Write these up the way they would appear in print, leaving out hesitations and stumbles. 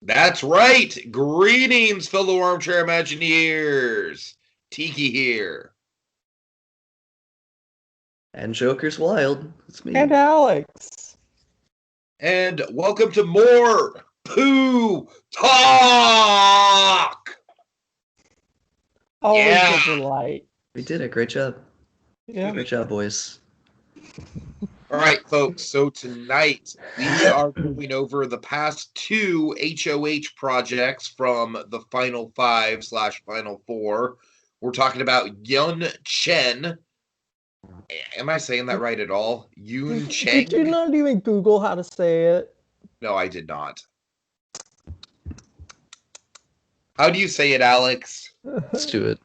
That's right. Greetings, fellow armchair Imagineers. Tiki here. And Joker's Wild. It's me. And Alex. And welcome to more Pooh Talk. Always Yeah. a delight. We did it. Great job. Yeah. Great job, boys. All right, folks. So tonight we are going over the past two HOH projects from the Final 5/Final 4. We're talking about Yun Chen. Am I saying that right at all? Yun Cheng? Did you not even Google how to say it? No, I did not. How do you say it, Alex? Let's do it.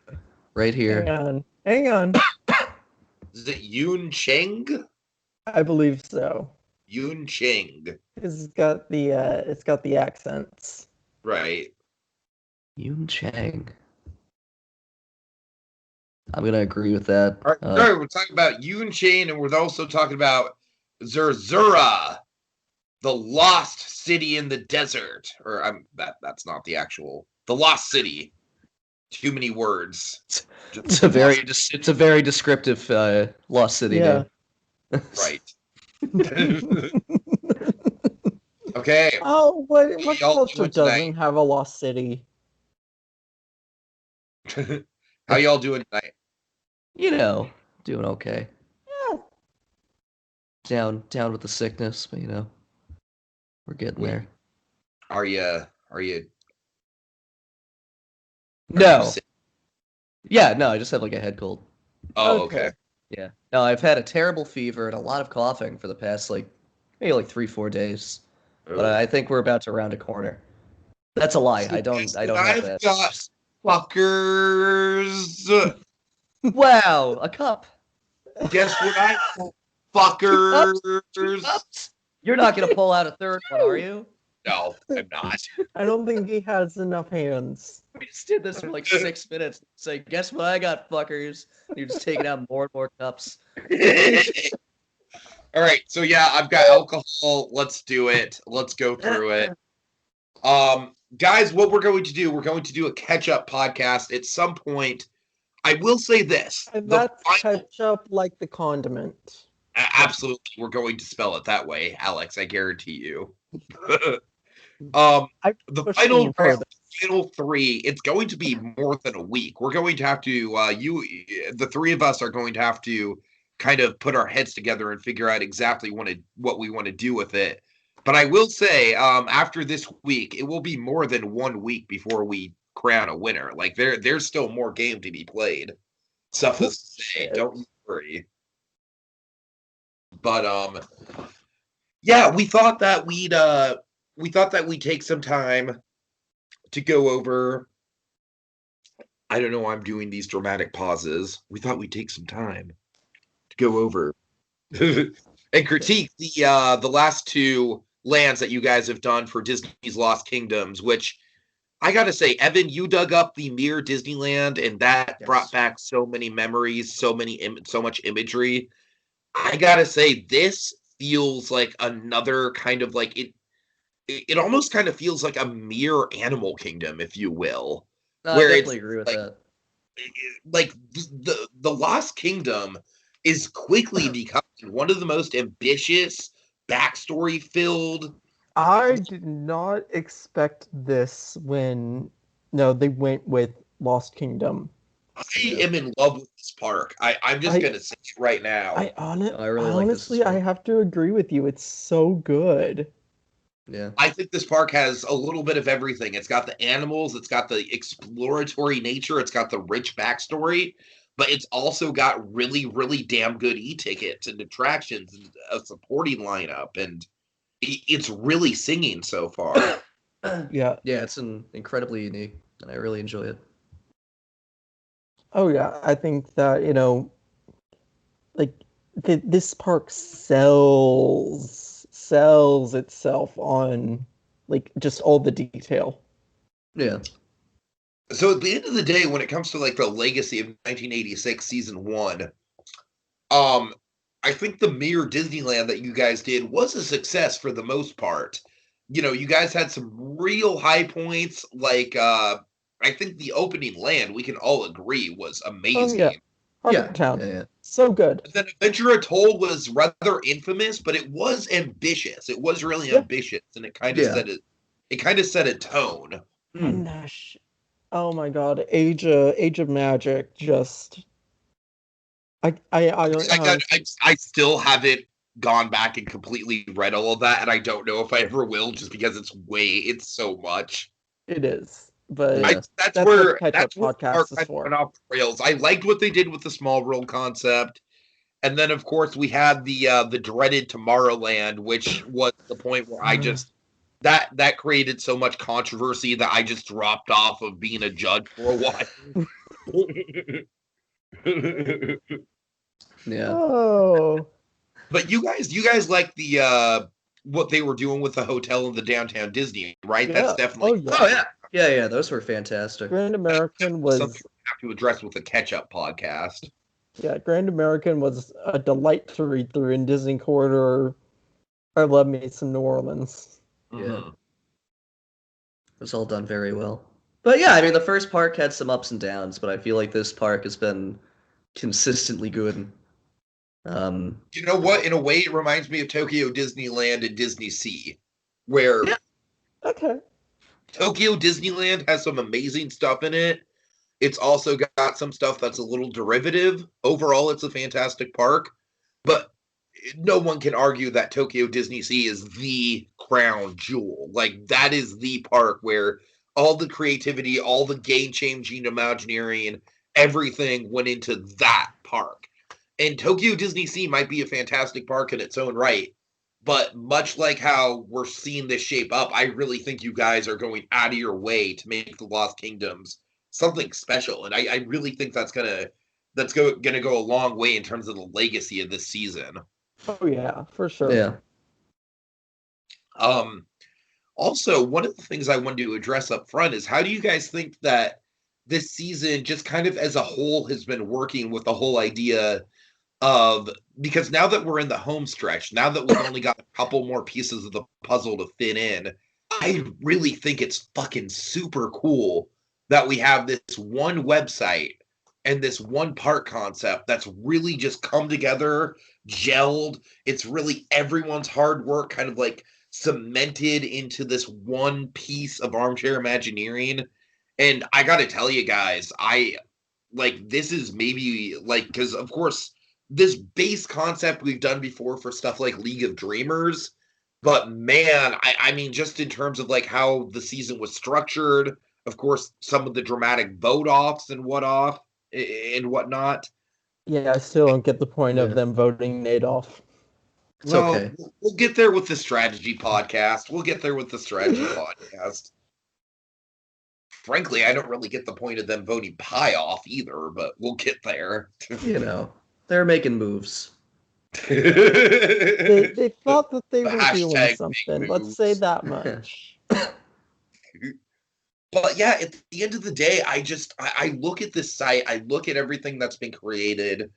Right here. Hang on. Is it Yun Cheng? I believe so. Yun Cheng. It's got the accents. Right. Yun Cheng. I'm gonna agree with that. All right, sorry, we're talking about Yun Cheng, and we're also talking about Zezura, the lost city in the desert. Or that's not the actual the lost city. Too many words. It's a very descriptive lost city Yeah. name. Right. Okay. Oh, what y'all culture doing doesn't tonight? have a lost city? How y'all doing tonight? You know, doing okay. Yeah. Down with the sickness, but we're getting there. Are you No. sick? Yeah, no, I just have like a head cold. Oh, okay. Yeah. No, I've had a terrible fever and a lot of coughing for the past maybe 3-4 days. But I think we're about to round a corner. That's a lie. I don't have that. I've got fuckers. Wow, a cup. Guess what I fuckers. Cups. You're not gonna pull out a third one, are you? No, I'm not. I don't think he has enough hands. We just did this for like 6 minutes. Say, guess what I got, fuckers? You're just taking out more and more cups. All right, so yeah, I've got alcohol. Let's do it. Let's go through it. Guys, what we're going to do a catch-up podcast at some point. I will say this. And that's ketchup like the condiment. Absolutely, we're going to spell it that way, Alex. I guarantee you. The final 3. It's going to be more than a week. We're going to have to. The three of us are going to have to kind of put our heads together and figure out exactly what we want to do with it. But I will say, after this week, it will be more than 1 week before we crown a winner. Like there's still more game to be played. Suffice to say, don't worry. But yeah, we thought that we'd take some time to go over. I don't know. I'm doing these dramatic pauses. We thought we'd take some time to go over and critique the last two lands that you guys have done for Disney's Lost Kingdoms, which I gotta say, Evan, you dug up the Mirror Disneyland, and that brought back so many memories, so much imagery. I gotta say, this feels like another kind of like it almost kind of feels like a mirror Animal Kingdom, if you will. No, I definitely agree with that. Like the Lost Kingdom is quickly becoming one of the most ambitious, backstory-filled. I did not expect this when they went with Lost Kingdom. I am in love with this park. I'm just gonna say it right now. I really honestly, like this. I have to agree with you. It's so good. Yeah. I think this park has a little bit of everything. It's got the animals, it's got the exploratory nature, it's got the rich backstory, but it's also got really, really damn good e-tickets and attractions and a supporting lineup, and it's really singing so far. Yeah. Yeah, it's incredibly unique, and I really enjoy it. Oh yeah, I think that this park sells itself on just all the detail. Yeah. So at the end of the day, when it comes to the legacy of 1986 season 1, I think the Mirror Disneyland that you guys did was a success for the most part. you guys had some real high points. Like, I think the opening land, we can all agree, was amazing. Harbor Town. Yeah. So good. And then Adventure Atoll was rather infamous, but it was ambitious. It was really ambitious, and it kind of set it. It kind of set a tone. And oh my god, Age of Magic just. I still haven't gone back and completely read all of that, and I don't know if I ever will, just because it's so much. It is, but that's where podcast is for. Went off the rails. I liked what they did with the small world concept, and then of course we had the dreaded Tomorrowland, which was the point where I just that created so much controversy that I just dropped off of being a judge for a while. Yeah. Oh. But you guys like the what they were doing with the hotel in the downtown Disney, right? Yeah. That's definitely. Yeah. Those were fantastic. Grand American was something we have to address with the catch-up podcast. Yeah, Grand American was a delight to read through in Disney Corridor. I love me some New Orleans. Yeah. It was all done very well. But yeah, I mean, the first park had some ups and downs, but I feel like this park has been consistently good. You know what? In a way, it reminds me of Tokyo Disneyland and Disney Sea, where Tokyo Disneyland has some amazing stuff in it. It's also got some stuff that's a little derivative. Overall, it's a fantastic park, but no one can argue that Tokyo Disney Sea is the crown jewel. Like, that is the park where all the creativity, all the game-changing Imagineering, everything went into that park. And Tokyo Disney Sea might be a fantastic park in its own right, but much like how we're seeing this shape up, I really think you guys are going out of your way to make the Lost Kingdoms something special, and I really think that's gonna go a long way in terms of the legacy of this season. Oh yeah, for sure. Yeah. Also, one of the things I wanted to address up front is, how do you guys think that this season, just kind of as a whole, has been working with the whole idea of, because now that we're in the home stretch, now that we've only got a couple more pieces of the puzzle to fit in, I really think it's fucking super cool that we have this one website and this one part concept that's really just come together, gelled. It's really everyone's hard work kind of like cemented into this one piece of Armchair Imagineering. And I gotta tell you guys, this is maybe because of course this base concept we've done before for stuff like League of Dreamers, but man, I mean, just in terms of like how the season was structured, of course, some of the dramatic vote offs and whatnot. Yeah, I still don't get the point of them voting Nate off. It's okay. We'll get there with the strategy podcast. Frankly, I don't really get the point of them voting Pi off either, but we'll get there. They're making moves. They thought that they were doing something. Let's say that much. But yeah, at the end of the day, I look at this site, I look at everything that's been created,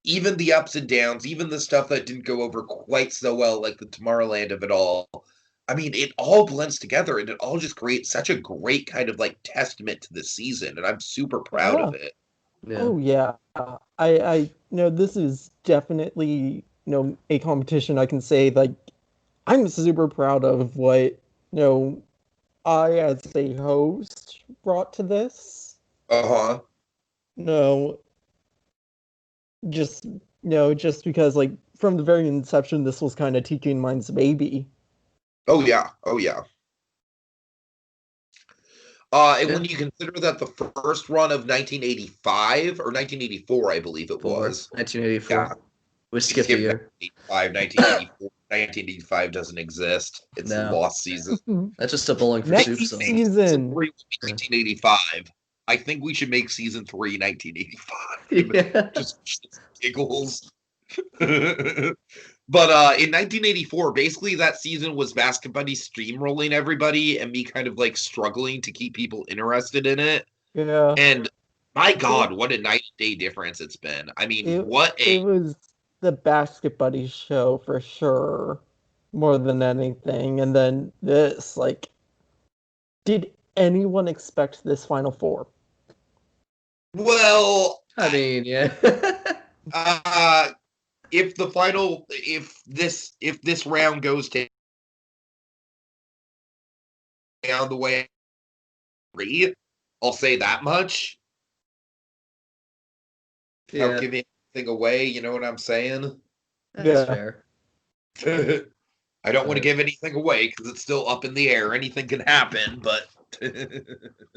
even the ups and downs, even the stuff that didn't go over quite so well, like the Tomorrowland of it all. I mean, it all blends together, and it all just creates such a great kind of like testament to the season, and I'm super proud of it. Yeah. Oh yeah, I this is definitely a competition. I can say like I'm super proud of what I as a host brought to this. Just because like from the very inception, this was kind of Tiki and mine's baby. Oh yeah. And when you consider that the first run of 1985 or 1984, I believe it was. 1984. Yeah. We skipped a year. 1984. 1985 doesn't exist. It's a lost season. That's just a Bowling for Soup song. Season 3 1985. I think we should make season 3 1985. Yeah. Just giggles. But in 1984, basically that season was Basket Buddy steamrolling everybody and me kind of like struggling to keep people interested in it. Yeah. And my God, what a night and day difference it's been. I mean, it was the Basket Buddy show for sure. more than anything. And then this, like, did anyone expect this Final Four? Well, I mean, yeah. if this round goes down the way I'll say that much. Without giving anything away, you know what I'm saying? That's fair. I don't want to give anything away because it's still up in the air. Anything can happen, but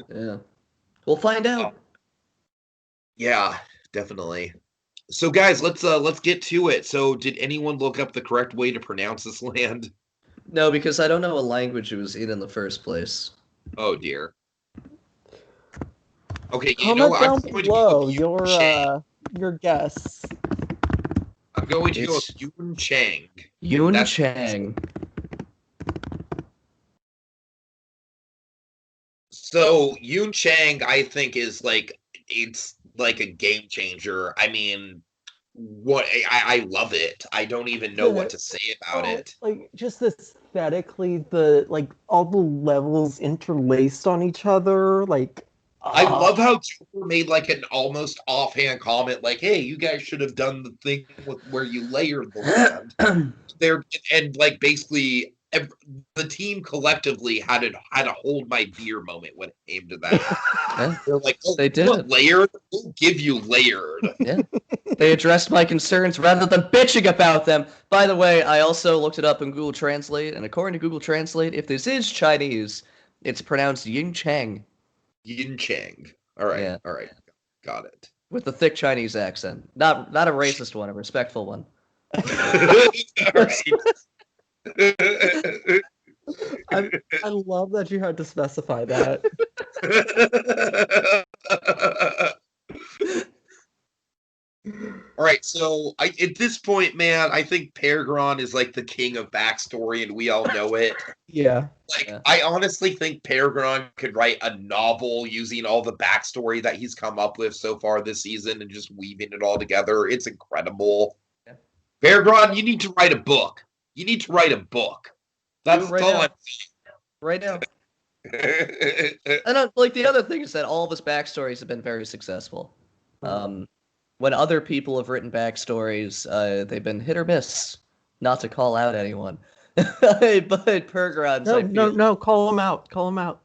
yeah, we'll find out. Yeah, definitely. So, guys, let's get to it. So, did anyone look up the correct way to pronounce this land? No, because I don't know what language it was in the first place. Oh dear. Okay, Comment down I'm going below to go with your guess. I'm going to go with Yun Cheng. Yun Cheng. So Yun Cheng, I think, is it's like a game changer. I mean, I love it. I don't even know what to say about it. Like, just aesthetically, all the levels interlaced on each other, like. I love how Joker made like an almost offhand comment, like, "Hey, you guys should have done the thing with where you layered the land." And like basically the team collectively had a hold my beer moment when it came to that. Yeah, they're like, "Oh, they did what layered? We'll give you layered." Yeah, they addressed my concerns rather than bitching about them. By the way, I also looked it up in Google Translate, and according to Google Translate, if this is Chinese, it's pronounced Yin Cheng. Yin Cheng. All right. Yeah. All right. Got it. With a thick Chinese accent. Not a racist one, a respectful one. All right. I love that you had to specify that. All right, so at this point, man, I think Peregrine is like the king of backstory, and we all know it. Yeah. I honestly think Peregrine could write a novel using all the backstory that he's come up with so far this season and just weaving it all together. It's incredible. Yeah. Peregrine, you need to write a book. You need to write a book. That's right all now. I'm saying. Right now. And like the other thing is that all of his backstories have been very successful. When other people have written backstories, they've been hit or miss. Not to call out anyone, but Peregrine's. No, call him out. Call him out.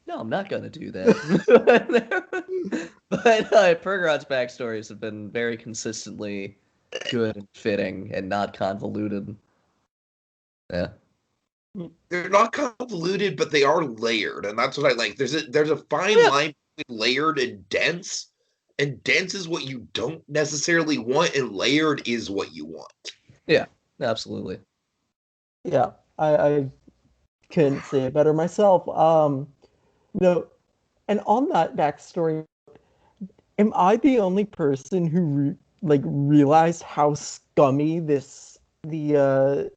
No, I'm not gonna do that. But Peregrine's backstories have been very consistently good and fitting and not convoluted. Yeah. They're not convoluted, but they are layered, and that's what I like. There's a fine line between layered and dense. And dense is what you don't necessarily want, and layered is what you want. Yeah, absolutely. Yeah, I couldn't say it better myself. No, and on that backstory, am I the only person who realized how scummy the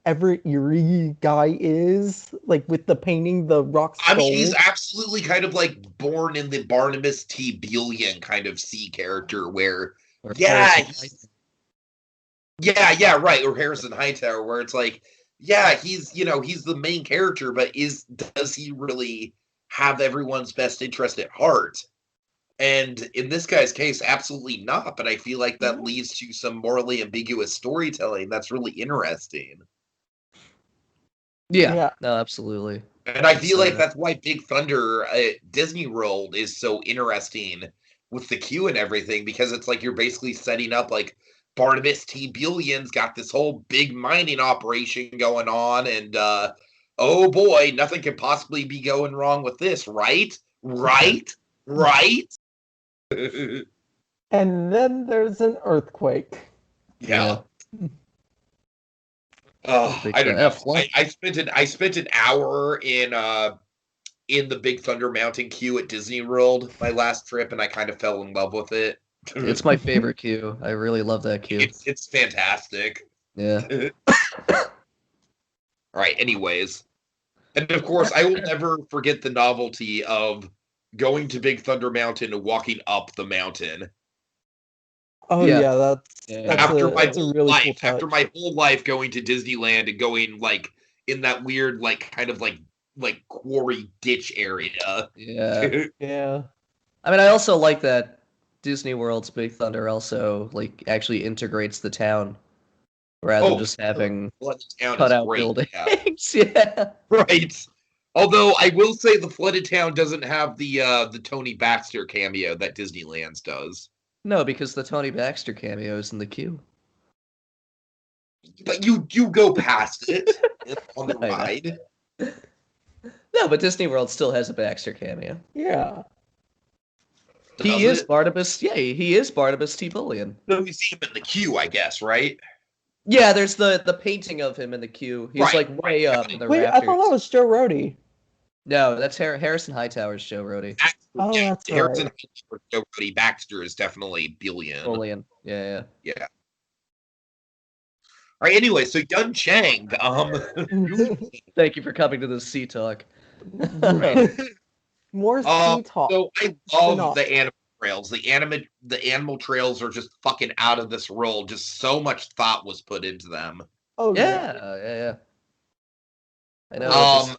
Everett Erie guy is, with the painting the rock skull? I mean, he's absolutely kind of like born in the Barnabas T. Billion kind of C character where, right, or Harrison Hightower, where it's like, yeah, he's the main character, but does he really have everyone's best interest at heart? And in this guy's case, absolutely not. But I feel like that leads to some morally ambiguous storytelling that's really interesting. Yeah, no, absolutely. And I feel like that's why Big Thunder at Disney World is so interesting with the queue and everything, because it's like you're basically setting up like Barnabas T. Billion's got this whole big mining operation going on, and oh boy, nothing can possibly be going wrong with this, right? Right? And then there's an earthquake. Yeah. I don't know. I spent an hour in the Big Thunder Mountain queue at Disney World my last trip, and I kind of fell in love with it. It's my favorite queue. I really love that queue. It's fantastic. Yeah. All right. Anyways, and of course, I will never forget the novelty of going to Big Thunder Mountain and walking up the mountain. Oh Yeah. yeah, Yeah. that's a really cool touch. after my whole life going to Disneyland and going like in that weird like kind of like quarry ditch area. Yeah. Yeah. I mean, I also like that Disney World's Big Thunder also like actually integrates the town rather than just having Flooded Town cut is out great. buildings. Yeah. Yeah. Right. Although I will say the Flooded Town doesn't have the Tony Baxter cameo that Disneyland's does. No, because the Tony Baxter cameo is in the queue. But you go past it on the I know. ride. No, but Disney World still has a Baxter cameo. Yeah. He Does is it? Barnabas. Yeah, he is Barnabas T. Bullion. No, you see him in the queue, I guess, right? Yeah, there's the painting of him in the queue. He's Right, like way up in the Wait, rafters. I thought that was Joe Rody. No, that's Harrison Hightower's Joe Rody. Oh, Yeah, that's Harrison right. Cody Baxter is definitely Billion. Bullion. Yeah. Yeah. All right. Anyway, so Yun Chang. Thank you for coming to this Sea Talk. More sea talk. So I love Spin-off. the animal trails. The animal trails are just fucking out of this world. Just so much thought was put into them. Oh Yeah. I know. Just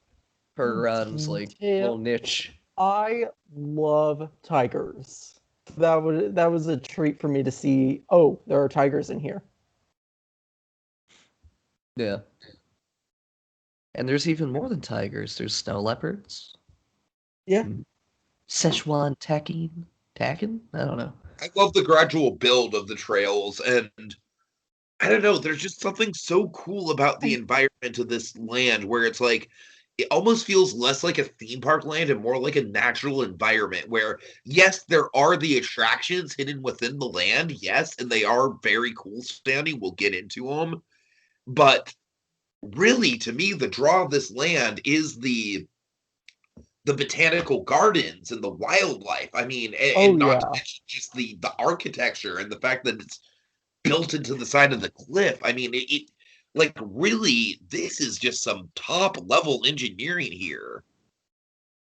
per runs like little niche. I love tigers. That was a treat for me to see. Oh, there are tigers in here. Yeah. And there's even more than tigers. There's snow leopards. Yeah. Szechuan takin? I don't know. I love the gradual build of the trails, and I don't know, there's just something so cool about the environment of this land where it's like it almost feels less like a theme park land and more like a natural environment where yes, there are the attractions hidden within the land, yes, and they are very cool standing. We'll get into them. But really, to me, the draw of this land is the botanical gardens and the wildlife. I mean, and not to mention just the architecture and the fact that it's built into the side of the cliff. I mean, it like really, this is just some top level engineering here.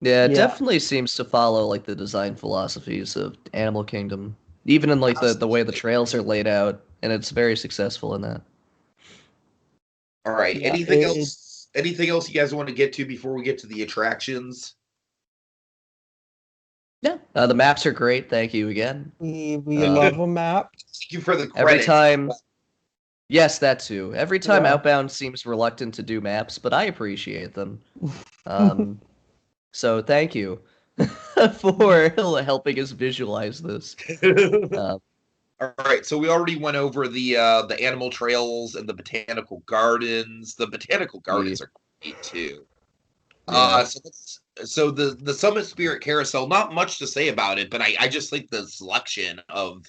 Yeah, it definitely seems to follow like the design philosophies of Animal Kingdom, even in like the way the trails are laid out, and it's very successful in that. All right. Yeah, Anything else? Anything else you guys want to get to before we get to the attractions? Yeah, the maps are great. Thank you again. We love a map. Thank you for the credit. Every time. Yes, that too. Every time Yeah. Outbound seems reluctant to do maps, but I appreciate them. So thank you for helping us visualize this. All right, so we already went over the animal trails and the botanical gardens. The botanical gardens are great too. Yeah. So the Summit Spirit Carousel, not much to say about it, but I just think the selection of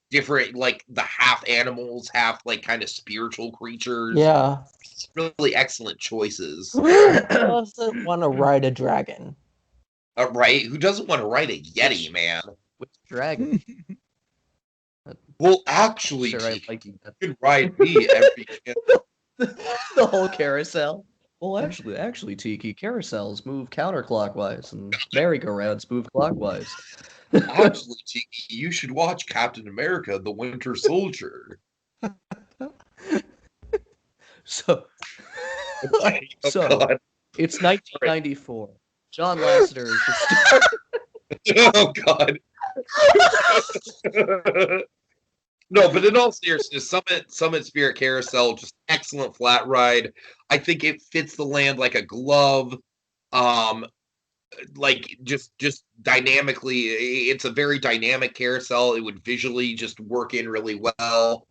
different, like the half animals, half like kind of spiritual creatures. Yeah. Really excellent choices. Who doesn't want to ride a dragon? Right? Who doesn't want to ride a Yeti, man? Which dragon? Well, actually, Sure, I like you that. can ride me every chance. The whole carousel. Well, actually, Tiki, carousels move counterclockwise and merry-go-rounds move clockwise. Actually, Tiki, you should watch Captain America: The Winter Soldier. So, Oh, God. it's 1994. John Lasseter is the star. Oh, God. No, but in all seriousness, Summit Spirit Carousel, just excellent flat ride. I think it fits the land like a glove. Like just dynamically, it's a very dynamic carousel. It would visually just work in really well.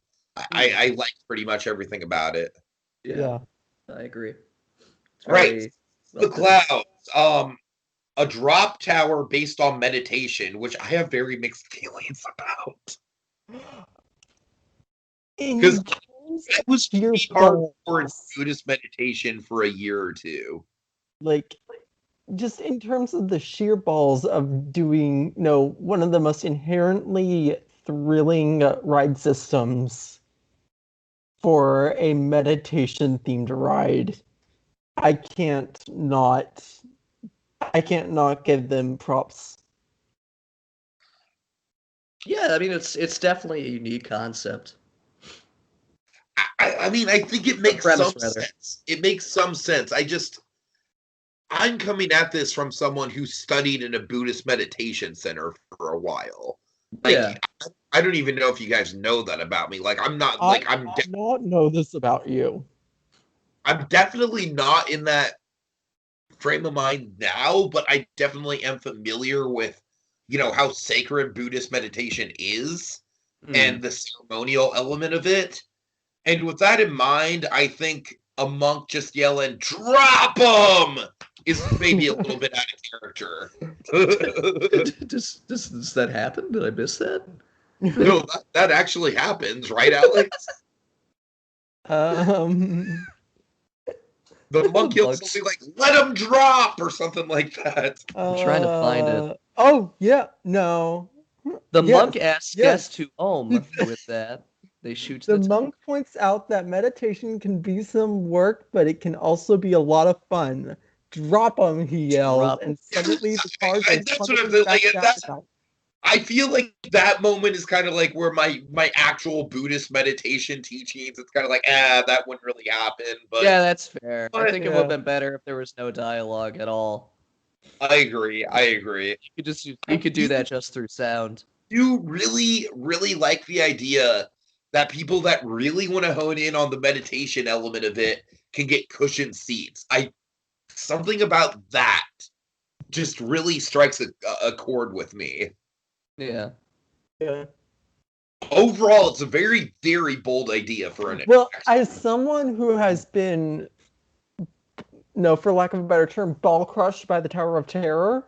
I like pretty much everything about it. Yeah. I agree. It's Right. well The clouds. A drop tower based on meditation, which I have very mixed feelings about. Because it was pretty hardcore Buddhist meditation for a year or two. Like, just in terms of the sheer balls of doing, one of the most inherently thrilling ride systems for a meditation-themed ride, I can't not give them props. Yeah, I mean it's definitely a unique concept. I mean, I think it makes Premise, some rather. sense. It makes some sense. I'm coming at this from someone who studied in a Buddhist meditation center for a while. Yeah. Like, I don't even know if you guys know that about me. Like, I'm not I like did not know this about you. I'm definitely not in that frame of mind now, but I definitely am familiar with, how sacred Buddhist meditation is and Hmm. the ceremonial element of it. And with that in mind, I think a monk just yelling "Drop them" is maybe a little bit out of character. Does that happen? Did I miss that? No, that actually happens, right, Alex? Um, The monk yells Bugs. something like "Let them drop" or something like that. I'm trying to find it. Oh, yeah, no. The Yes, monk asks yes. guests to with that. They shoot The the town. monk points out that meditation can be some work, but it can also be a lot of fun. Drop 'em, he yells, Drop 'em. and suddenly the car goes That's what I'm plummeting saying. back Like down that, the mountain. I feel like that moment is kind of like where my actual Buddhist meditation teachings. It's kind of like, that wouldn't really happen. But Yeah, that's fair. I but think it would have Yeah. been better if there was no dialogue at all. I agree. I agree. You could do that just through sound. Do really, really like the idea that people that really want to hone in on the meditation element of it can get cushioned seats. Something about that just really strikes a chord with me. Yeah. Yeah. Overall, it's a very, very bold idea for an Well, attraction. as someone who has been, no, for lack of a better term, ball crushed by the Tower of Terror,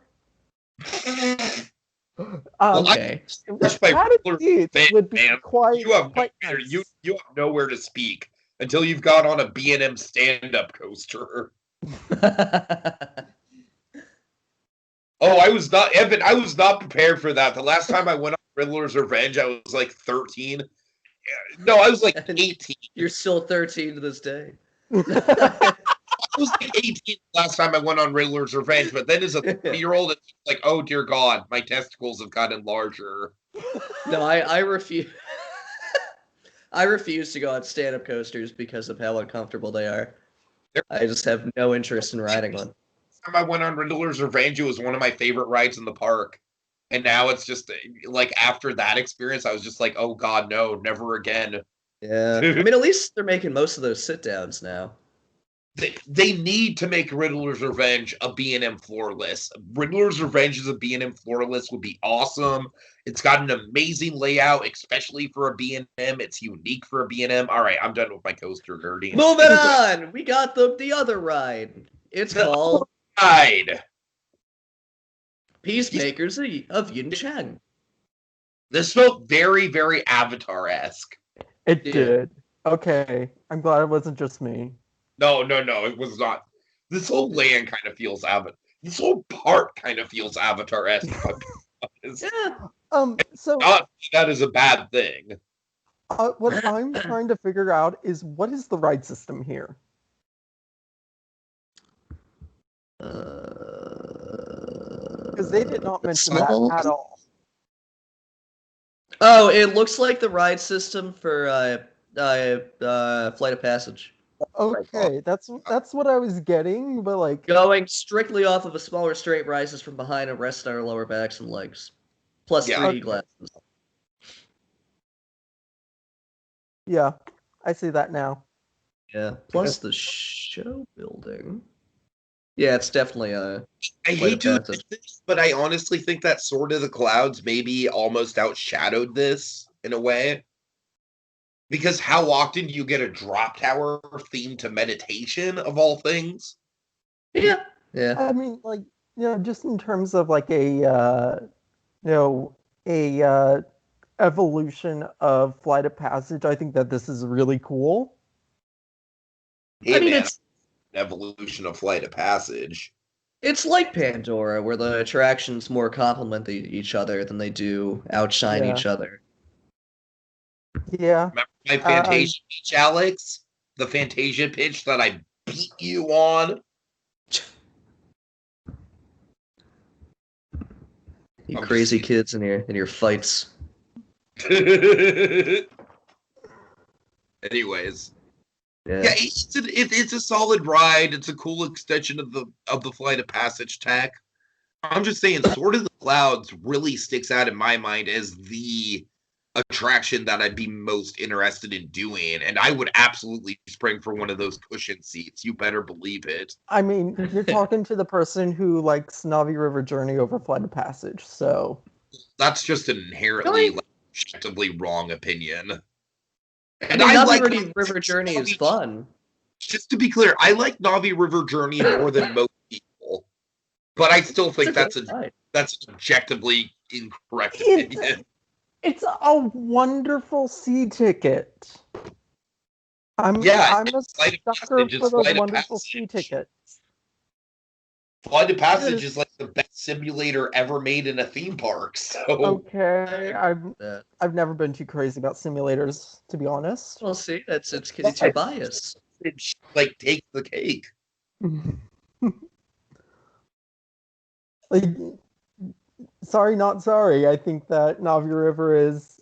Well, Okay. crushed by padded roller seats fan, would be man. quite You have quite nowhere, you nice. you have nowhere to speak until you've got on a B&M stand-up coaster. Oh, I was not Evan. I was not prepared for that. The last time I went on Riddler's Revenge, I was like 13. No, I was like 18. You're still 13 to this day. I was like 18 last time I went on Riddler's Revenge, but then as a 30-year-old, it's like, oh dear God, my testicles have gotten larger. No, I refuse. I refuse to go on stand-up coasters because of how uncomfortable they are. I just have no interest in riding one. Time I went on Riddler's Revenge, it was one of my favorite rides in the park. And now it's just like after that experience, I was just like, oh God, no, never again. Yeah. I mean, at least they're making most of those sit-downs now. They need to make Riddler's Revenge a B&M floorless. Riddler's Revenge as a B&M floorless would be awesome. It's got an amazing layout, especially for a B&M. It's unique for a B&M. All right, I'm done with my coaster nerding. Moving on! We got the other ride. It's The called ride. Peacemakers of Yin Cheng. This felt very, very Avatar-esque. It Yeah. did. Okay, I'm glad it wasn't just me. No, it was not. This whole land kind of feels Avatar. This whole park kind of feels Avatar-esque. If I'm being honest. Yeah. So Not that is a bad thing. what I'm trying to figure out is what is the ride system here? Because they did not mention that at all. Oh, it looks like the ride system for Flight of Passage. Okay, that's what I was getting, but like, Going strictly off of a smaller straight rises from behind and rests on our lower backs and legs. Plus Yeah. 3D Okay. glasses. yeah, I see that now. Yeah. Plus the show building. Yeah, it's definitely a I Flight hate of to Passage. admit this, but I honestly think that Sword of the Clouds maybe almost outshadowed this in a way. Because how often do you get a drop tower themed to meditation of all things? Yeah. Yeah. I mean, like, just in terms of like a evolution of Flight of Passage, I think that this is really cool. Hey I mean, man, it's evolution of Flight of Passage. like Pandora, where the attractions more complement each other than they do outshine Yeah. each other. Yeah. Remember my Fantasia pitch, Alex? The Fantasia pitch that I beat you on? You I'm crazy just- kids in your fights. Anyways, Yeah. yeah, it's a solid ride. It's a cool extension of the Flight of Passage tech. I'm just saying, Sword of the Clouds really sticks out in my mind as the attraction that I'd be most interested in doing, and I would absolutely spring for one of those cushion seats. You better believe it. I mean, you're talking to the person who likes Navi River Journey over Flight of Passage, so That's just an inherently, Really? like, objectively wrong opinion. I And mean, I like Navi River Journey is fun. Just to be clear, I like Navi River Journey more than most people, but I still think that's an objectively incorrect opinion. It's a wonderful sea ticket. I'm Yeah, a Flight of sucker Passage is for those Flight of wonderful sea Passage. tickets. Flight of Passage is like the best simulator ever made in a theme park. So Okay, That. I've never been too crazy about simulators, to be honest. Well, see, it's your bias. it like takes the cake. Like, sorry, not sorry. I think that Navi River is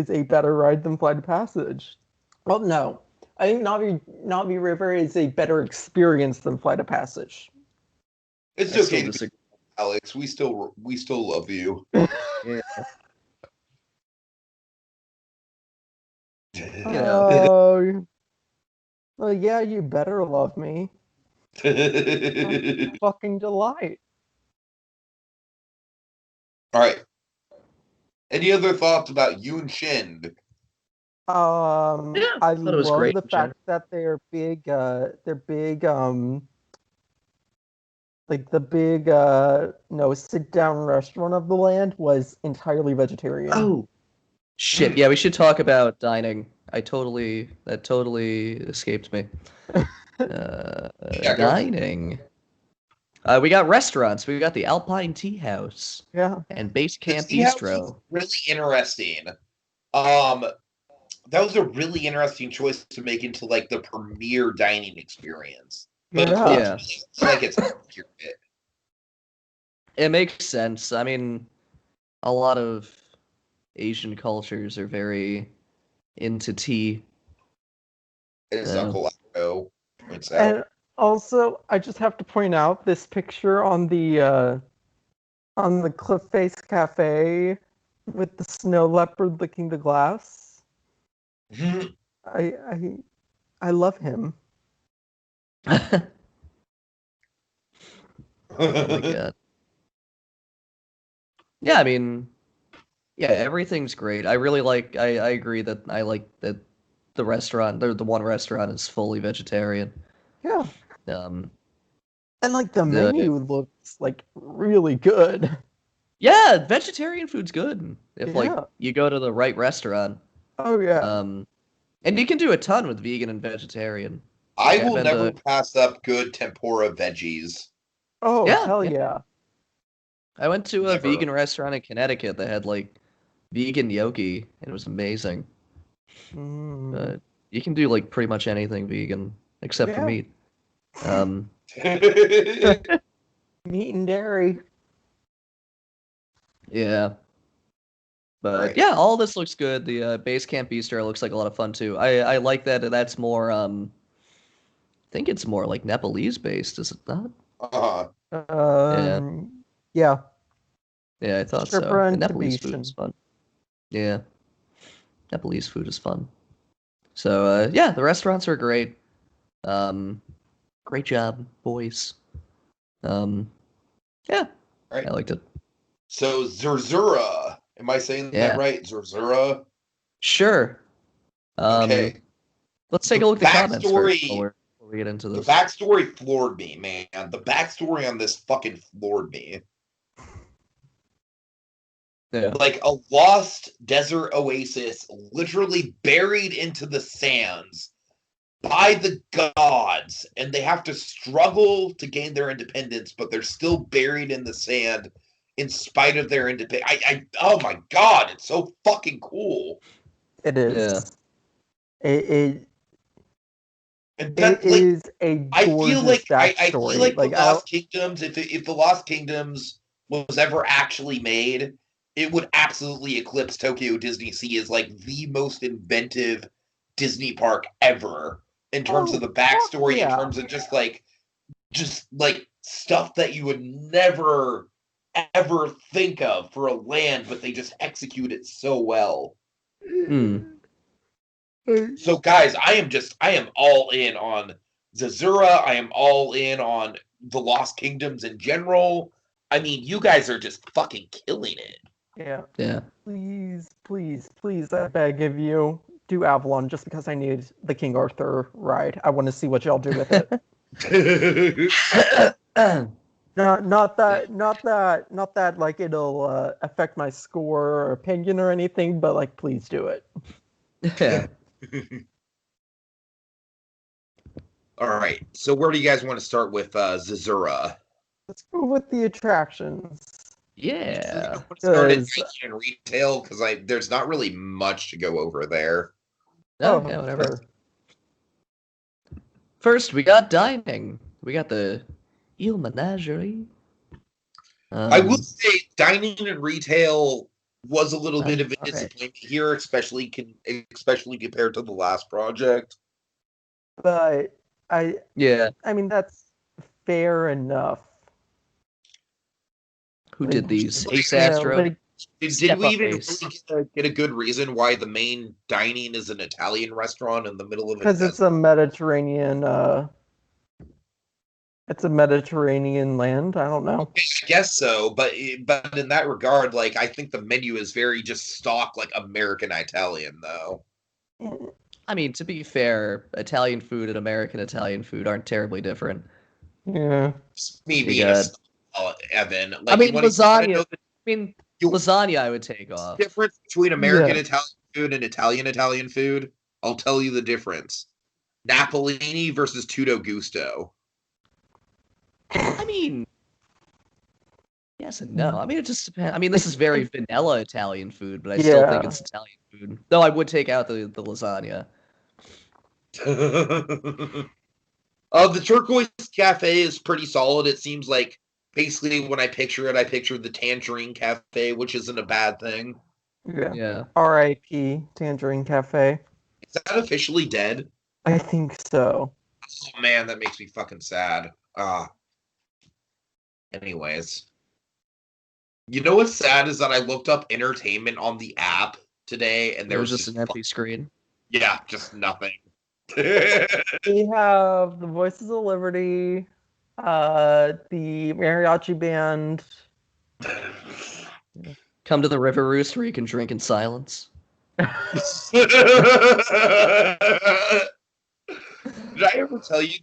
a better ride than Flight of Passage. Well, no, I think Navi River is a better experience than Flight of Passage. It's I still okay, disagree. Alex. We still love you. Yeah. Oh, well, yeah, you better love me. Fucking delight. All right. Any other thoughts about Yoon Shin? Yeah, I thought it was love great the in fact that their big, like the big, sit down restaurant of the land was entirely vegetarian. Oh, shit. Yeah, we should talk about dining. That totally escaped me. Yeah, Dining. We got restaurants. We got the Alpine Tea House Yeah. and Base the Camp tea house Bistro. was really interesting. That was a really interesting choice to make into like the premier dining experience. But Yeah. culturally, it's like it's accurate. It makes sense. I mean, a lot of Asian cultures are very into tea. As Yeah. Uncle Echo points out. And also, I just have to point out this picture on the Cliff Face Cafe with the snow leopard licking the glass. Mhm. I love him. Oh my god. Yeah, I mean, yeah, everything's great. I really like. I agree that I like that the restaurant, the one restaurant is fully vegetarian. Yeah. Um, And like the The- menu looks like really good. yeah, vegetarian food's good if like Yeah. you go to the right restaurant. Oh yeah. And you can do a ton with vegan and vegetarian. I I've will been never to- pass up good tempura veggies. Oh Yeah, hell yeah. yeah. I went to a Never. vegan restaurant in Connecticut that had like vegan gnocchi, and it was amazing. Mm. But you can do like pretty much anything vegan except for Yeah. meat. Meat and dairy. Yeah. But Right. yeah, all this looks good. The Base Camp Bistro looks like a lot of fun too. I like that that's more I think it's more like Nepalese based, is it not? Uh-huh. Yeah. Yeah, I thought Sherpa so. and And Nepalese food Tibetan. is fun. Yeah. Nepalese food is fun. So yeah, the restaurants are great. Great job, boys. Yeah, Right. I liked it. So Zezura. Am I saying Yeah. that right? Zezura? Sure. Okay. Let's take a The look at the comments first backstory- before we get into The this. backstory floored me, man. The backstory on this fucking floored me. Yeah. Like a lost desert oasis, literally buried into the sands by the gods, and they have to struggle to gain their independence, but they're still buried in the sand in spite of their independence. Oh my god, it's so fucking cool. It is. It And that, is a I feel like gorgeous I feel backstory. like the Lost Kingdoms, if the Lost Kingdoms was ever actually made, it would absolutely eclipse Tokyo Disney Sea as like the most inventive Disney park ever in terms of the backstory, in terms of just like stuff that you would never ever think of for a land, but they just execute it so well. So guys, I am all in on Zezura. I am all in on the Lost Kingdoms in general. I mean, you guys are just fucking killing it. Yeah. Please, I beg of you, do Avalon just because I need the King Arthur ride. I want to see what y'all do with it. Not that like it'll affect my score or opinion or anything, but like please do it. Yeah. All right. So where do you guys want to start with Zezura? Let's go with the attractions. Yeah. Start in retail because there's not really much to go over there. No, yeah, whatever. First, we got dining. We got the Il Menagerie. I will say dining and retail was a little bit of a disappointment here, especially compared to the last project. But I mean that's fair enough. Who did these? Ace Astro. Did we even get a good reason why the main dining is an Italian restaurant in the middle of it? Because it's a Mediterranean. It's a Mediterranean land. I don't know. I guess so, but in that regard, like I think the menu is very just stock, like American Italian, though. I mean, to be fair, Italian food and American Italian food aren't terribly different. Yeah. Me being Evan. Like, I mean, lasagna. Lasagna I would take off. Difference between American Italian food and Italian food? I'll tell you the difference. Napolini versus Tutto Gusto. I mean, yes and no. I mean, it just depends. I mean, this is very vanilla Italian food, but I still think it's Italian food. Though I would take out the lasagna. The Turquoise Cafe is pretty solid. It seems like basically when I picture it, I picture the Tangerine Cafe, which isn't a bad thing. Yeah. R.I.P. Tangerine Cafe. Is that officially dead? I think so. Oh man, that makes me fucking sad. Anyways. You know what's sad is that I looked up entertainment on the app today and there was just an empty screen. Yeah, just nothing. We have the Voices of Liberty, the mariachi band. Come to the River Roost where you can drink in silence. Did I ever tell you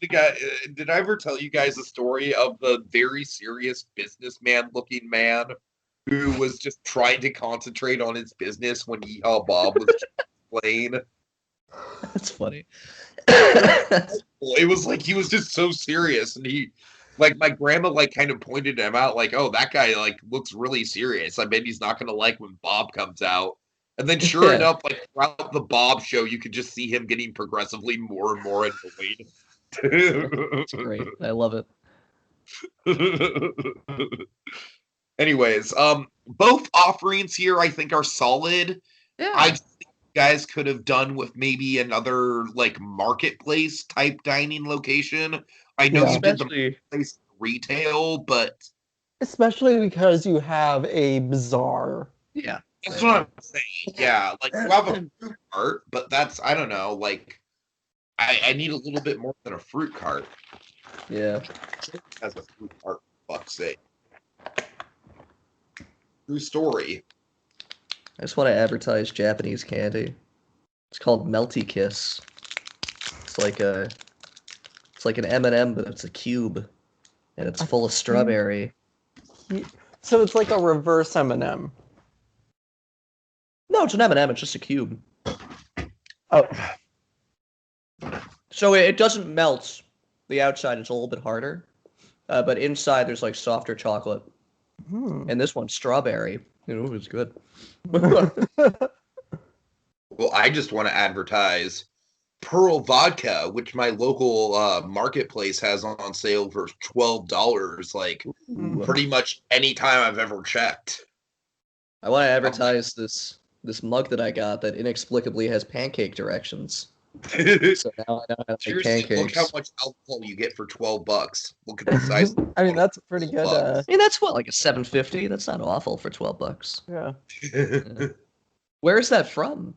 guys the story of the very serious businessman-looking man who was just trying to concentrate on his business when Yeehaw Bob was playing? That's funny. It was like he was just so serious, and he, like, my grandma like kind of pointed him out, like, oh, that guy like looks really serious. I bet he's not gonna like when Bob comes out. And then sure enough, like throughout the Bob show, you could just see him getting progressively more and more annoyed. That's great. I love it. Anyways, both offerings here I think are solid. Yeah. I think you guys could have done with maybe another like marketplace type dining location. I know you did the marketplace retail, but especially because you have a bazaar. Yeah. That's what I'm saying. Yeah, like you have a fruit cart, but that's, I don't know, like I need a little bit more than a fruit cart. Yeah. As a fruit cart, for fuck's sake. True story. I just want to advertise Japanese candy. It's called Melty Kiss. It's like an M&M, but it's a cube, and it's full of strawberry. So it's like a reverse M&M. No, it's an M&M. It's just a cube. Oh. So it doesn't melt. The outside is a little bit harder, but inside there's like softer chocolate. And this one's strawberry. It was good. Well, I just want to advertise Pearl Vodka, which my local marketplace has on sale for $12, like pretty much any time I've ever checked. I want to advertise this mug that I got that inexplicably has pancake directions. So now I know how to make Seriously, look pancakes. how much alcohol you get for $12. Look at the size. I mean, that's pretty good. I mean, that's what, like a $7.50? That's not awful for $12. Yeah. Yeah. Where's that from?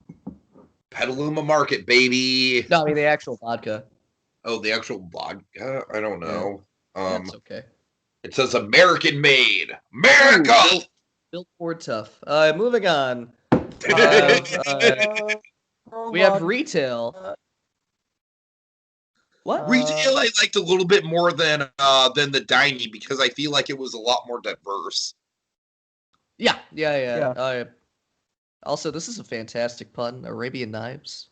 Petaluma Market, baby. No, I mean the actual vodka. Oh, the actual vodka? I don't know. That's okay. It says American made. America! Ooh, Built Ford tough. Moving on. We have retail. What? Retail I liked a little bit more than the dining because I feel like it was a lot more diverse. Yeah. Also, this is a fantastic pun. Arabian Knives.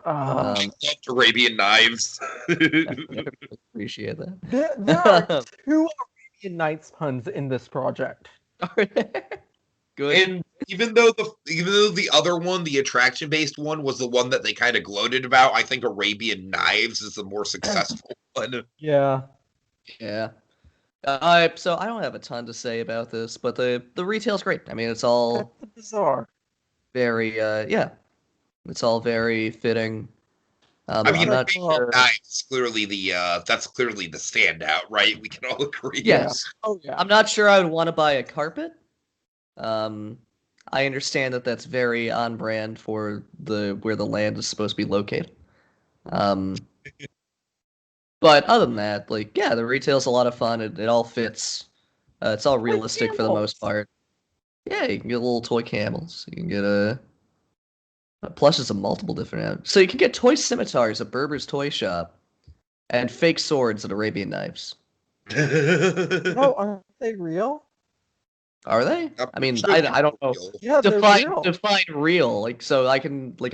I loved Arabian Knives. I appreciate that. There are 2 Arabian Nights puns in this project. Good. And even though the other one, the attraction-based one, was the one that they kind of gloated about, I think Arabian Knives is the more successful one. Yeah. Yeah. So I don't have a ton to say about this, but the retail's great. I mean, it's all That's bizarre. very it's all very fitting. I mean, I'm not Arabian sure. Knives clearly that's clearly the standout, right? We can all agree. Yes. Oh yeah. I'm not sure I would want to buy a carpet. I understand that that's very on brand for where the land is supposed to be located. But other than that, like, yeah, the retail's a lot of fun. It all fits. It's all realistic for the most part. Yeah, you can get little toy camels. You can get plushes of multiple different animals. So you can get toy scimitars at Berber's Toy Shop and fake swords at Arabian Knives. No, aren't they real? Are they? I'm I mean, sure I don't know. Yeah, they're real. Define real. Like, so I can go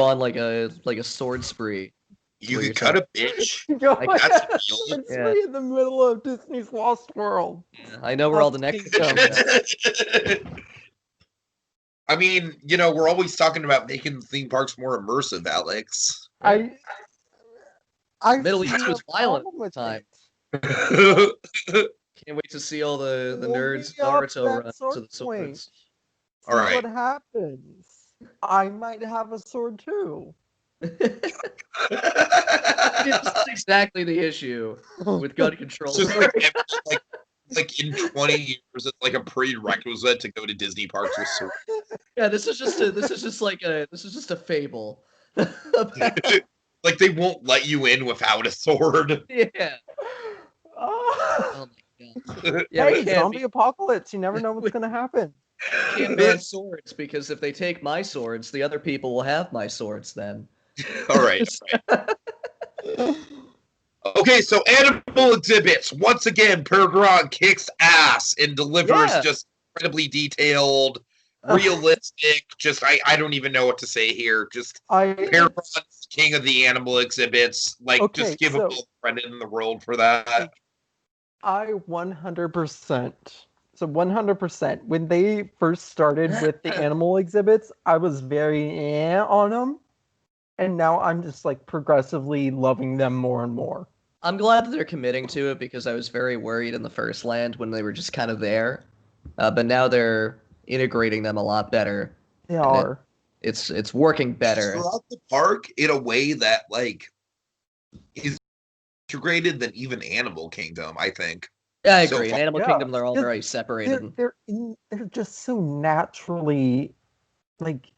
on like a sword spree. You Where could cut a bitch. Go Like, that's real. It's Yeah. in the middle of Disney's Lost World. Yeah, I know where all the next I mean, we're always talking about making theme parks more immersive, Alex. I Middle see East was a violent problem at the with time. it. Can't wait to see all the We'll nerds be up Naruto that run sword to the point. swords. See All right. what happens. I might have a sword too. This is exactly the issue with gun control. It's just like in 20 years, it's like a prerequisite to go to Disney parks with swords. Yeah, this is just a fable. Like they won't let you in without a sword. Yeah. Oh my god. Yeah, Hey, zombie apocalypse. You never know what's going to happen. Can't ban swords because if they take my swords, the other people will have my swords then. All right. Okay, so animal exhibits. Once again, Pergron kicks ass and delivers just incredibly detailed, realistic. Just I don't even know what to say here. Just Pergron's king of the animal exhibits. Like, just give him all the credit in the world for that. I 100%. So 100%. When they first started with the animal exhibits, I was very on them. And now I'm just like progressively loving them more and more. I'm glad that they're committing to it because I was very worried in the first land when they were just kind of there. But now they're integrating them a lot better. They are. It's working better. Throughout the park in a way that like is integrated than even Animal Kingdom, I think. Yeah, I agree. In Animal Kingdom, they're all very separated. They're just so naturally like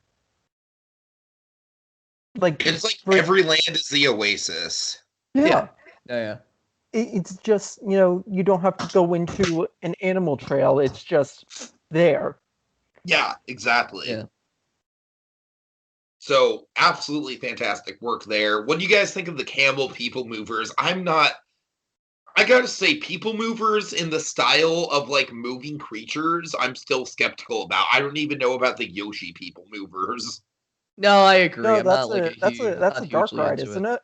it's like every land is the oasis. Yeah. It's just, you don't have to go into an animal trail. It's just there. Yeah, exactly. Yeah. So absolutely fantastic work there. What do you guys think of the camel people movers? I gotta say, people movers in the style of like moving creatures, I'm still skeptical about. I don't even know about the Yoshi people movers. No, I agree. No, I'm not like that's a dark ride, isn't it?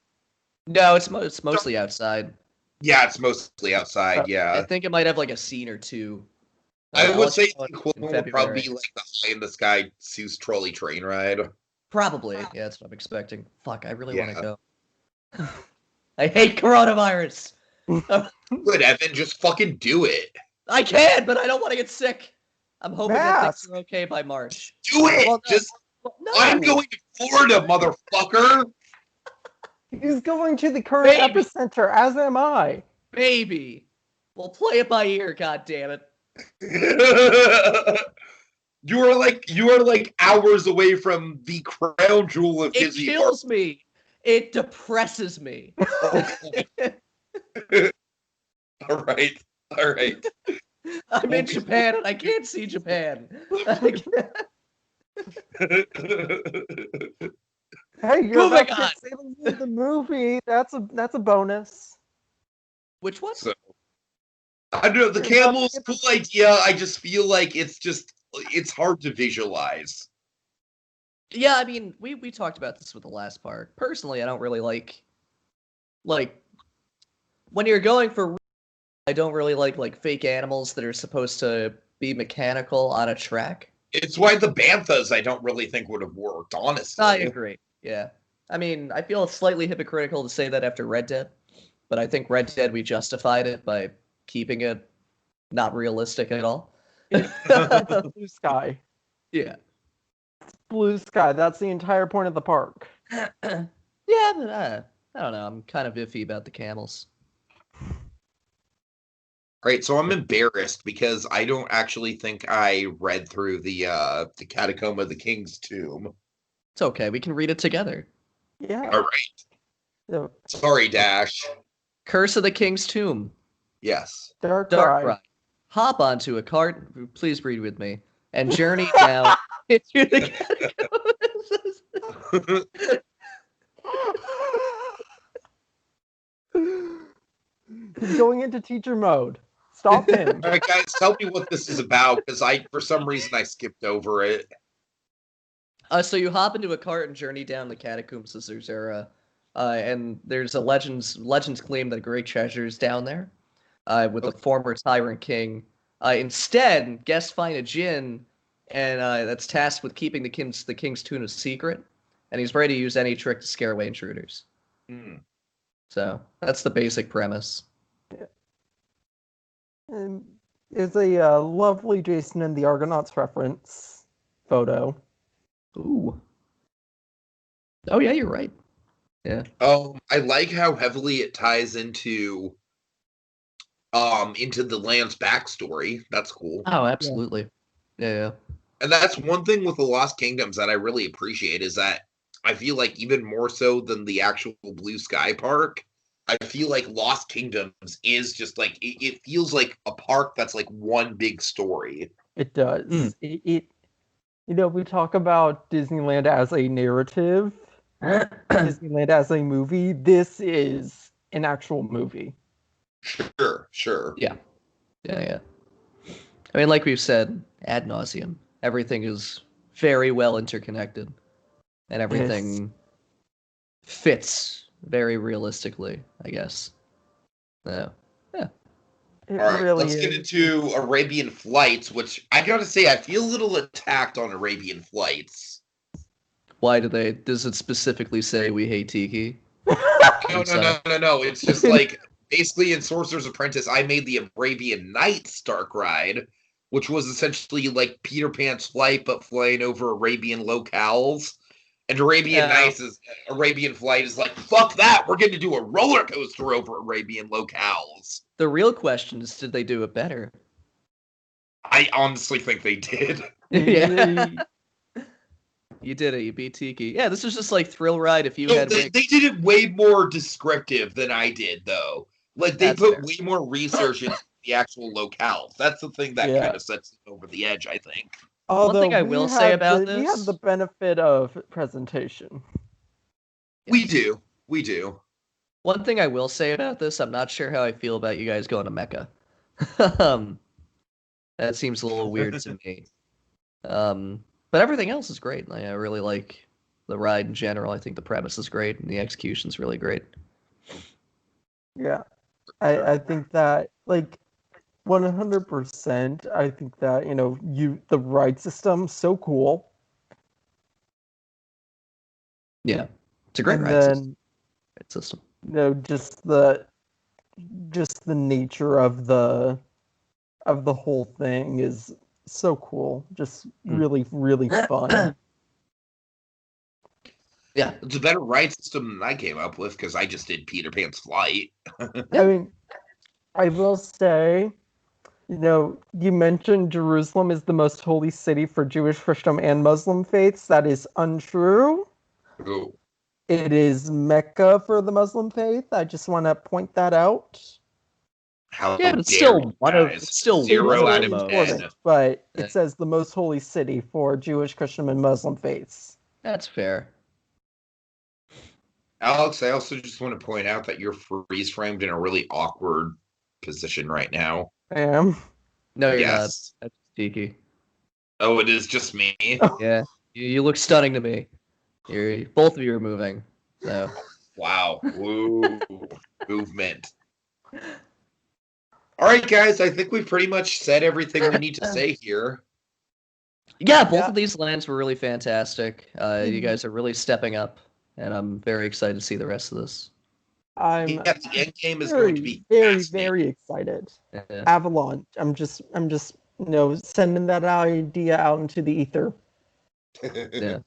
No, it's mostly outside. Yeah, it's mostly outside. Yeah, I think it might have like a scene or two. I would say the equivalent would probably be like the High in the Sky Seuss trolley train ride. Probably, yeah, that's what I'm expecting. Fuck, I really want to go. I hate coronavirus. Good, Evan, just fucking do it. I can, but I don't want to get sick. I'm hoping that things are okay by March. Do it! Well, no. Just, No. I'm going to Florida, motherfucker! He's going to the current Maybe. epicenter, as am I. Maybe. We'll play it by ear, goddammit. You are like hours away from the crown jewel of It Disney kills me. It depresses me. Okay. All right. I'm in Japan and I can't see Japan. I can't- Hey, you're Moving about to on. get Sailor Moon the movie. That's a bonus. Which one? So, I don't know, the camel's cool idea. I just feel like it's hard to visualize. Yeah, I mean, we talked about this with the last part. Personally, I don't really like when you're going for. I don't really like fake animals that are supposed to be mechanical on a track. It's why the banthas I don't really think would have worked, honestly. I agree. Yeah, I mean, I feel it's slightly hypocritical to say that after Red Dead, but I think Red Dead we justified it by keeping it not realistic at all. Blue sky. Yeah. Blue sky. That's the entire point of the park. Yeah, but I don't know. I'm kind of iffy about the camels. Right, so I'm embarrassed because I don't actually think I read through the Catacomb of the King's Tomb. It's okay. We can read it together. Yeah. All right. So, Sorry, Dash. Curse of the King's Tomb. Yes. Dark Dark Ride. Ride. Hop onto a cart. Please read with me. And journey down into the He's going into teacher mode. Stop him. All right, guys, tell me what this is about, because for some reason I skipped over it. So you hop into a cart and journey down the catacombs of Zezura, and there's a legends claim that a great treasure is down there, with the former tyrant king. Instead, guests find a djinn, and that's tasked with keeping the king's tomb a secret, and he's ready to use any trick to scare away intruders. So that's the basic premise. And there's a lovely Jason and the Argonauts reference photo. Ooh. Oh yeah, you're right. Yeah. I like how heavily it ties into the land's backstory. That's cool. Oh, absolutely. Yeah. And that's one thing with the Lost Kingdoms that I really appreciate, is that I feel like even more so than the actual Blue Sky Park, I feel like Lost Kingdoms is just like, it feels like a park that's like one big story. It does. It we talk about Disneyland as a narrative, Disneyland as a movie. This is an actual movie. Sure. Yeah. I mean, like we've said ad nauseum, everything is very well interconnected, and everything fits very realistically, I guess. Yeah. It All right, really let's is. get into Arabian Flights, which I gotta say, I feel a little attacked on Arabian Flights. Why does it specifically say we hate Tiki? No. It's just like, basically in Sorcerer's Apprentice, I made the Arabian Nights Dark Ride, which was essentially like Peter Pan's flight, but flying over Arabian locales. And Arabian Flight is like, fuck that, we're going to do a roller coaster over Arabian locales. The real question is, did they do it better? I honestly think they did. Yeah. You did it. You beat Tiki. Yeah, this was just like Thrill Ride if you had... They did it way more descriptive than I did, though. Like, they put way more research into the actual locales. That's the thing that kind of sets it over the edge, I think. Although one thing I will say about this... We have the benefit of presentation. We do. One thing I will say about this, I'm not sure how I feel about you guys going to Mecca. That seems a little weird to me. But everything else is great. I really like the ride in general. I think the premise is great, and the execution's really great. Yeah. I think that, like, 100%, I think that, the ride system, so cool. Yeah. It's a great And ride then, system. Just the nature of the whole thing is so cool. Just really, really fun. Yeah. It's a better ride system than I came up with because I just did Peter Pan's Flight. I mean, I will say, you mentioned Jerusalem is the most holy city for Jewish, Christian, and Muslim faiths. That is untrue. Oh, It is Mecca for the Muslim faith. I just want to point that out. how Yeah, but it's dare still you one of guys. it's still Zero one out of of the ten. most. But Yeah. it says the most holy city for Jewish, Christian, and Muslim faiths. That's fair. Alex, I also just want to point out that you're freeze framed in a really awkward position right now. I am. No, you're not. Yes. That's Tiki. Oh, it is just me. Yeah, you look stunning to me. Both of you are moving. So Wow. Woo. Movement. All right, guys. I think we've pretty much said everything we need to say here. yeah, both Yeah. of these lands were really fantastic. You guys are really stepping up, and I'm very excited to see the rest of this. I'm Yeah, the end game is very, going to be very, fascinating. very excited. Yeah. Avalanche. I'm just, sending that idea out into the ether. Yeah.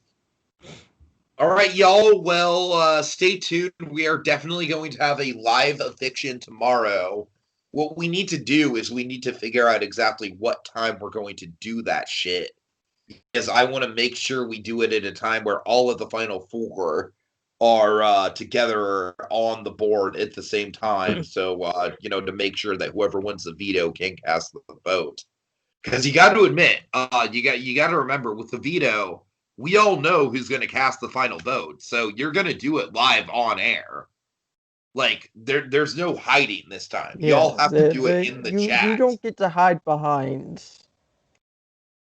All right, y'all. Well, stay tuned. We are definitely going to have a live eviction tomorrow. What we need to do is we need to figure out exactly what time we're going to do that shit. Because I want to make sure we do it at a time where all of the final four are together on the board at the same time. So, to make sure that whoever wins the veto can cast the vote. Because you got to admit, you got to remember with the veto, we all know who's going to cast the final vote. So you're going to do it live on air. Like there's no hiding this time. Y'all have to do it in the chat. You don't get to hide behind.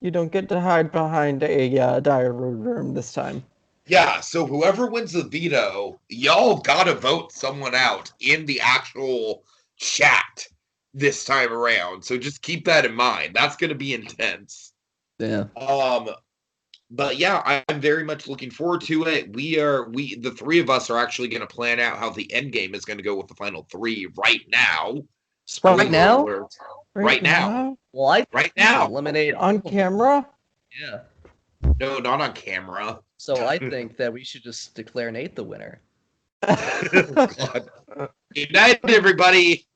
You don't get to hide behind a diary room this time. Yeah, so whoever wins the veto, y'all gotta vote someone out in the actual chat this time around. So just keep that in mind. That's gonna be intense. Yeah. But yeah, I'm very much looking forward to it. The three of us are actually gonna plan out how the end game is gonna go with the final three right now. Right now? Right now. Well, I Right now. eliminate On camera? Yeah. No, not on camera. So I think that we should just declare Nate the winner. God. Good night, everybody.